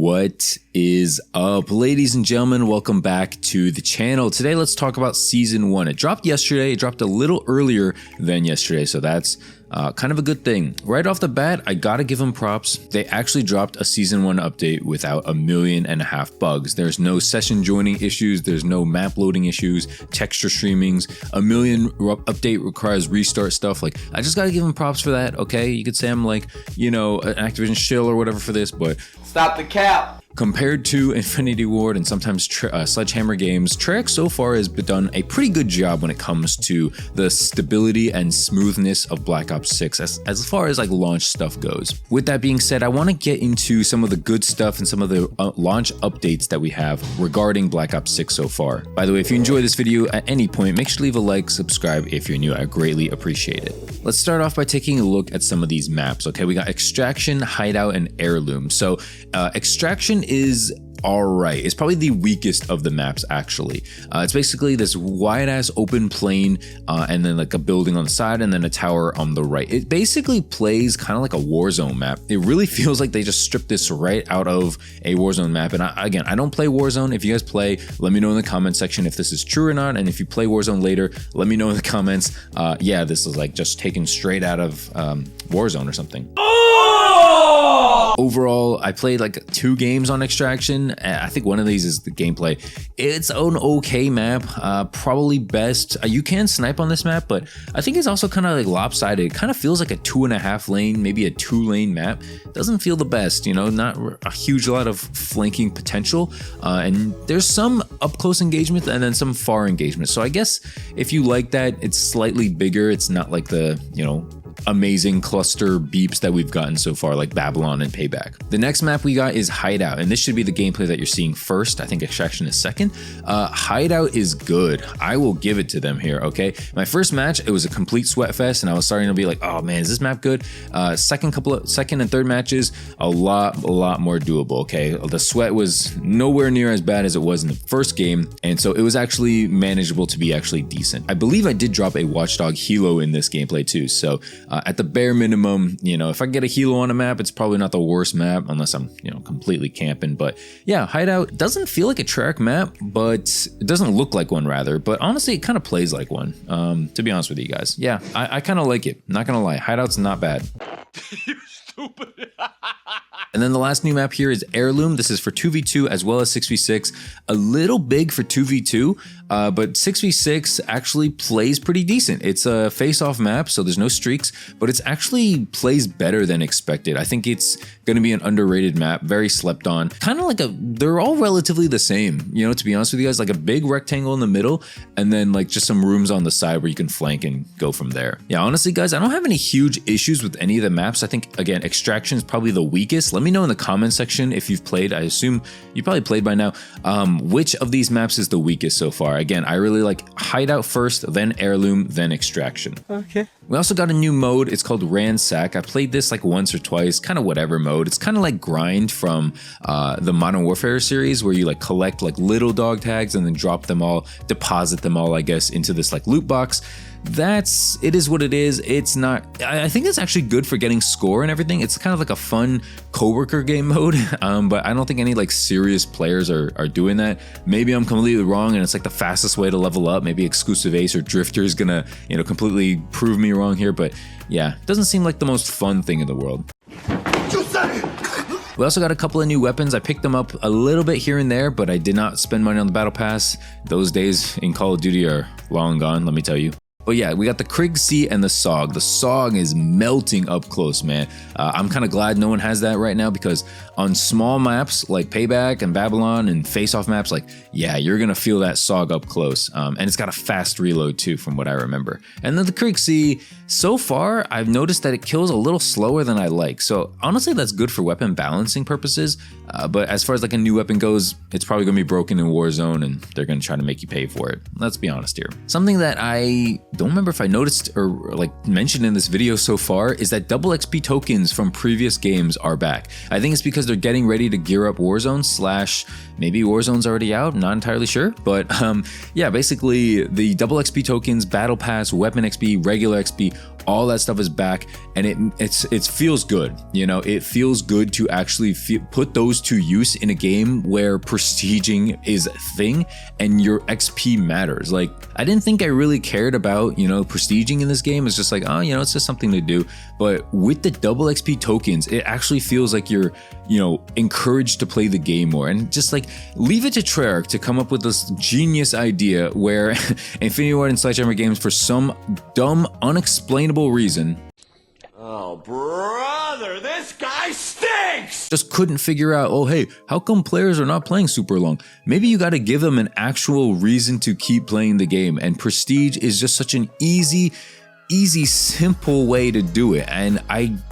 What is up, ladies and gentlemen? Welcome back to the channel. Today, let's talk about Season 1. It dropped yesterday. It dropped a little earlier than yesterday, so that's kind of a good thing. Right off the bat, I gotta give them props. They actually dropped a Season 1 update without 1.5 million bugs. There's no session joining issues. There's no map loading issues, texture streamings. 1 million update requires restart stuff. Like, I just gotta give them props for that, okay? You could say I'm like, you know, an Activision shill or whatever for this, but stop the cap. Compared to Infinity Ward and sometimes Sledgehammer Games, Treyarch so far has done a pretty good job when it comes to the stability and smoothness of Black Ops 6 as far as like launch stuff goes. With that being said, I want to get into some of the good stuff and some of the launch updates that we have regarding Black Ops 6 so far. By the way, if you enjoy this video at any point, make sure to leave a like, subscribe if you're new. I greatly appreciate it. Let's start off by taking a look at some of these maps. Okay, we got Extraction, Hideout, and Heirloom. So Extraction is alright. It's probably the weakest of the maps, actually. It's basically this wide ass open plain and then like a building on the side and then a tower on the right. It basically plays kind of like a Warzone map. It really feels like they just stripped this right out of a Warzone map. And again, I don't play Warzone. If you guys play, let me know in the comment section if this is true or not. And if you play Warzone later, let me know in the comments. Yeah, this is like just taken straight out of Warzone or something. Overall, I played like 2 games on Extraction. I think one of these is the gameplay. It's an okay map, probably best. You can snipe on this map, but I think it's also kind of like lopsided. It kind of feels like a 2.5 lane, maybe a 2-lane map. Doesn't feel the best, you know, not a huge lot of flanking potential. And there's some up close engagement and then some far engagement. So I guess if you like that, it's slightly bigger. It's not like the, you know, amazing cluster beeps that we've gotten so far, like Babylon and Payback. The next map we got is Hideout, and this should be the gameplay that you're seeing first. I think Extraction is second. Hideout is good. I will give it to them here, okay? My first match, it was a complete sweat fest, and I was starting to be like, oh man, is this map good? Second and third matches, a lot more doable, okay? The sweat was nowhere near as bad as it was in the first game, and so it was actually manageable to be actually decent. I believe I did drop a Watchdog Helo in this gameplay too, so at the bare minimum, you know, if I get a Helo on a map, it's probably not the worst map unless I'm, you know, completely camping. But yeah, Hideout doesn't feel like a Treyarch map, but it doesn't look like one rather. But honestly, it kind of plays like one, to be honest with you guys. Yeah, I kind of like it. Not gonna lie, Hideout's not bad. You stupid. And then the last new map here is Heirloom. This is for 2v2 as well as 6v6. A little big for 2v2, but 6v6 actually plays pretty decent. It's a face-off map, so there's no streaks, but it's actually plays better than expected. I think it's going to be an underrated map, very slept on. Kind of like they're all relatively the same, you know, to be honest with you guys, like a big rectangle in the middle, and then like just some rooms on the side where you can flank and go from there. Yeah, honestly, guys, I don't have any huge issues with any of the maps. I think, again, Extraction is probably the weakest. Let me know in the comment section if you've played. I assume you probably played by now. Which of these maps is the weakest so far? Again, I really like Hideout first, then Heirloom, then Extraction. Okay. We also got a new mode. It's called Ransack. I played this like once or twice, kind of whatever mode. It's kind of like Grind from the Modern Warfare series, where you like collect like little dog tags and then drop them all, deposit them all, I guess, into this like loot box. It is what it is. It's not, I think it's actually good for getting score and everything. It's kind of like a fun coworker game mode, but I don't think any like serious players are doing that. Maybe I'm completely wrong and it's like the fastest way to level up. Maybe Exclusive Ace or Drifter is gonna, you know, completely prove me wrong here, but yeah, it doesn't seem like the most fun thing in the world. We also got a couple of new weapons. I picked them up a little bit here and there, but I did not spend money on the battle pass. Those days in Call of Duty are long gone, let me tell you. But yeah, we got the Krieg C and the SOG. The SOG is melting up close, man. I'm kind of glad no one has that right now, because on small maps like Payback and Babylon and face-off maps, like, yeah, you're gonna feel that SOG up close. And it's got a fast reload too, from what I remember. And then the Krieg C, so far, I've noticed that it kills a little slower than I like. So honestly, that's good for weapon balancing purposes. But as far as like a new weapon goes, it's probably gonna be broken in Warzone and they're gonna try to make you pay for it. Let's be honest here. Something that I don't remember if I noticed or like mentioned in this video so far is that double XP tokens from previous games are back. I think it's because they're getting ready to gear up Warzone, slash maybe Warzone's already out, not entirely sure. But yeah, basically the double XP tokens, battle pass, weapon XP, regular XP, All that stuff is back, and it feels good. You know, it feels good to actually put those to use in a game where prestiging is a thing and your XP matters. Like, I didn't think I really cared about, you know, prestiging in this game. It's just like, oh, you know, it's just something to do. But with the double XP tokens, it actually feels like you're, you know, encouraged to play the game more. And just like, leave it to Treyarch to come up with this genius idea where Infinity Ward and Sledgehammer Games, for some dumb, unexplainable reason, Oh, brother, this guy stinks! just couldn't figure out, oh, hey, how come players are not playing super long? Maybe you got to give them an actual reason to keep playing the game. And Prestige is just such an easy, simple way to do it. And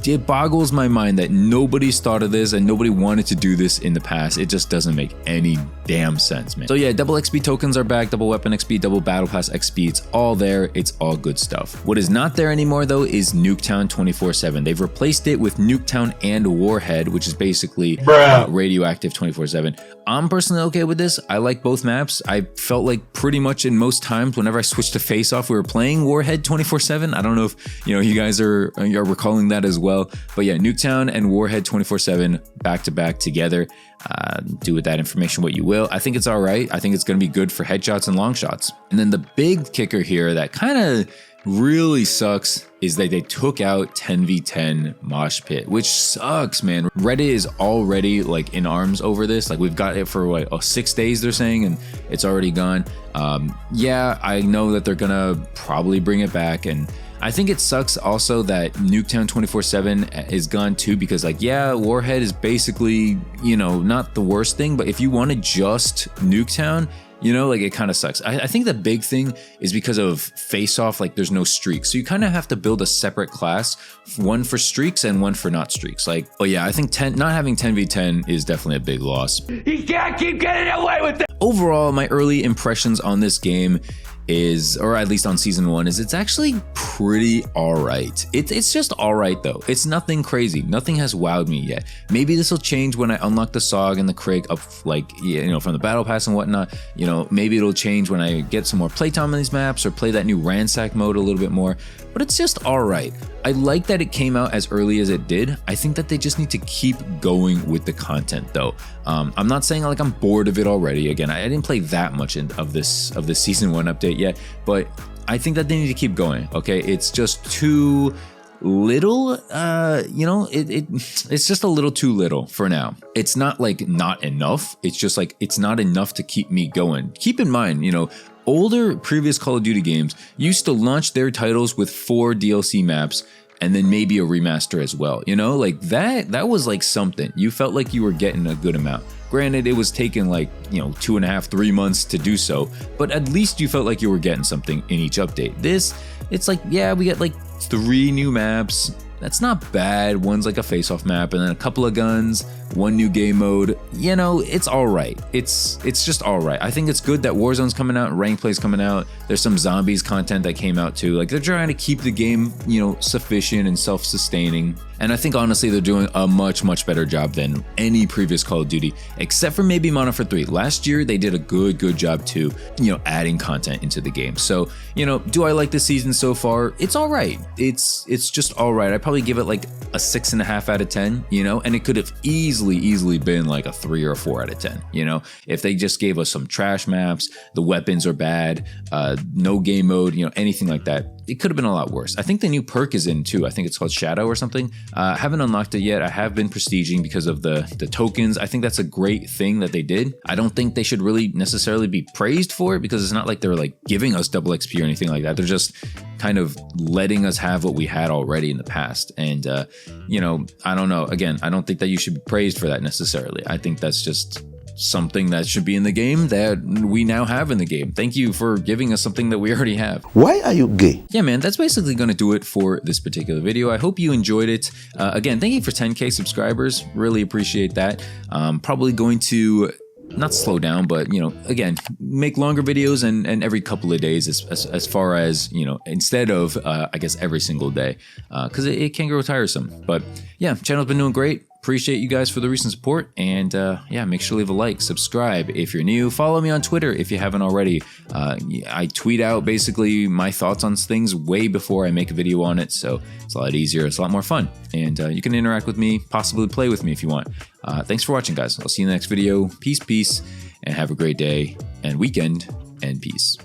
it boggles my mind that nobody's thought of this and nobody wanted to do this in the past. It just doesn't make any damn sense, man. So yeah, double XP tokens are back, double weapon XP, double battle pass XP. It's all there. It's all good stuff. What is not there anymore though is Nuketown 24/7. They've replaced it with Nuketown and Warhead, which is basically radioactive 24/7. I'm personally okay with this. I like both maps. I felt like pretty much in most times whenever I switched to Face Off, we were playing Warhead 24/7. I don't know if, you know, you guys are recalling that as well. But yeah, Nuketown and Warhead 24/7 back to back together. Do with that information what you will. I think it's all right. I think it's going to be good for headshots and long shots. And then the big kicker here that kind of really sucks is that they took out 10v10 mosh pit, which sucks, man. Reddit is already like in arms over this. Like, we've got it for what, 6 days they're saying, and it's already gone. Yeah, I know that they're gonna probably bring it back, and I think it sucks also that Nuketown 24/7 is gone too, because like, yeah, Warhead is basically, you know, not the worst thing, but if you want to just Nuketown, you know, like, it kind of sucks. I think the big thing is because of Face Off, like, there's no streaks. So you kind of have to build a separate class, one for streaks and one for not streaks. Like, oh yeah, I think not having 10v10 is definitely a big loss. He can't keep getting away with it! Overall, my early impressions on this game is, or at least on season 1, is it's actually pretty all right. It's just all right though. It's nothing crazy. Nothing has wowed me yet. Maybe this will change when I unlock the SOG and the Craig up, like, you know, from the battle pass and whatnot. You know, maybe it'll change when I get some more playtime on these maps or play that new Ransack mode a little bit more. But it's just all right. I like that it came out as early as it did. I think that they just need to keep going with the content though. I'm not saying like I'm bored of it already. Again, I didn't play that much of this season 1 update yet, but I think that they need to keep going. Okay, it's just too little. You know, it's just a little too little for now. It's not like not enough. It's just like it's not enough to keep me going. Keep in mind, you know, older previous Call of Duty games used to launch their titles with 4 DLC maps and then maybe a remaster as well. You know, like that was like something. You felt like you were getting a good amount. Granted, it was taking like, you know, 2.5, 3 months to do so, but at least you felt like you were getting something in each update. This, it's like, yeah, we get like 3 new maps. That's not bad. One's like a face-off map, and then a couple of guns, 1 new game mode. You know, it's all right. It's just all right. I think it's good that Warzone's coming out, Rank Play's coming out. There's some zombies content that came out too. Like, they're trying to keep the game, you know, sufficient and self-sustaining. And I think honestly they're doing a much better job than any previous Call of Duty, except for maybe Modern Warfare 3. Last year they did a good job too, you know, adding content into the game. So, you know, do I like this season so far? It's all right. It's just all right. I probably give it like a 6.5 out of 10, you know, and it could have easily been like a 3 or a 4 out of 10, you know, if they just gave us some trash maps, the weapons are bad, no game mode, you know, anything like that. It could have been a lot worse. I think the new perk is in too. I think it's called Shadow or something. Haven't unlocked it yet. I have been prestiging because of the tokens. I think that's a great thing that they did. I don't think they should really necessarily be praised for it, because it's not like they're like giving us double XP or anything like that. They're just kind of letting us have what we had already in the past. And, you know, I don't know. Again, I don't think that you should be praised for that necessarily. I think that's just something that should be in the game that we now have in the game. Thank you for giving us something that we already have. Why are you gay? Yeah, man, that's basically going to do it for this particular video. I hope you enjoyed it. Again, thank you for 10K subscribers. Really appreciate that. Probably going to not slow down, but, you know, again, make longer videos and every couple of days as far as, you know, instead of, I guess, every single day, because it can grow tiresome. But yeah, channel's been doing great. appreciate you guys for the recent support. And yeah, make sure to leave a like, subscribe if you're new. Follow me on Twitter if you haven't already. I tweet out basically my thoughts on things way before I make a video on it. So it's a lot easier. It's a lot more fun. And you can interact with me, possibly play with me if you want. Thanks for watching, guys. I'll see you in the next video. Peace, and have a great day and weekend, and peace.